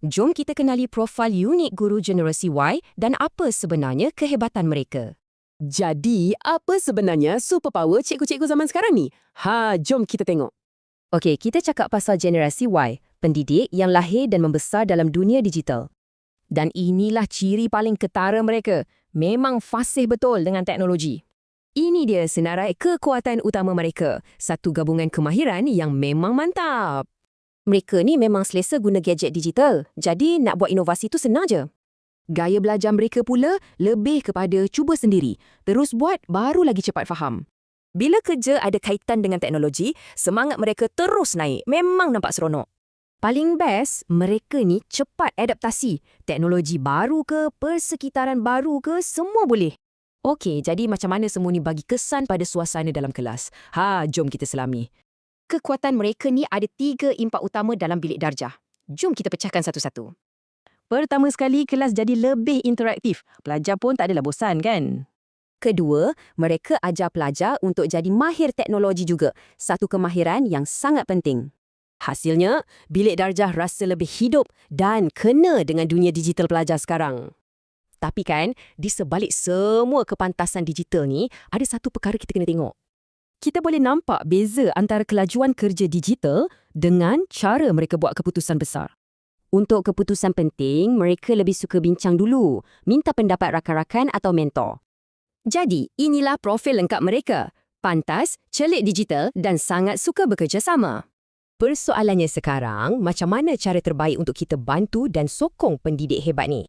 Jom kita kenali profil unik guru generasi Y dan apa sebenarnya kehebatan mereka. Jadi, apa sebenarnya superpower cikgu-cikgu zaman sekarang ni? Jom kita tengok. Okey, kita cakap pasal generasi Y, pendidik yang lahir dan membesar dalam dunia digital. Dan inilah ciri paling ketara mereka. Memang fasih betul dengan teknologi. Ini dia senarai kekuatan utama mereka. Satu gabungan kemahiran yang memang mantap. Mereka ni memang selesa guna gadget digital. Jadi nak buat inovasi tu senang je. Gaya belajar mereka pula lebih kepada cuba sendiri. Terus buat, baru lagi cepat faham. Bila kerja ada kaitan dengan teknologi, semangat mereka terus naik. Memang nampak seronok. Paling best, mereka ni cepat adaptasi. Teknologi baru ke, persekitaran baru ke, semua boleh. Okey, jadi macam mana semua ni bagi kesan pada suasana dalam kelas? Jom kita selami. Kekuatan mereka ni ada 3 impak utama dalam bilik darjah. Jom kita pecahkan satu-satu. Pertama sekali, kelas jadi lebih interaktif. Pelajar pun tak adalah bosan, kan? Kedua, mereka ajar pelajar untuk jadi mahir teknologi juga. Satu kemahiran yang sangat penting. Hasilnya, bilik darjah rasa lebih hidup dan kena dengan dunia digital pelajar sekarang. Tapi kan, di sebalik semua kepantasan digital ni, ada satu perkara kita kena tengok. Kita boleh nampak beza antara kelajuan kerja digital dengan cara mereka buat keputusan besar. Untuk keputusan penting, mereka lebih suka bincang dulu, minta pendapat rakan-rakan atau mentor. Jadi, inilah profil lengkap mereka. Pantas, celik digital dan sangat suka bekerjasama. Persoalannya sekarang, macam mana cara terbaik untuk kita bantu dan sokong pendidik hebat ni?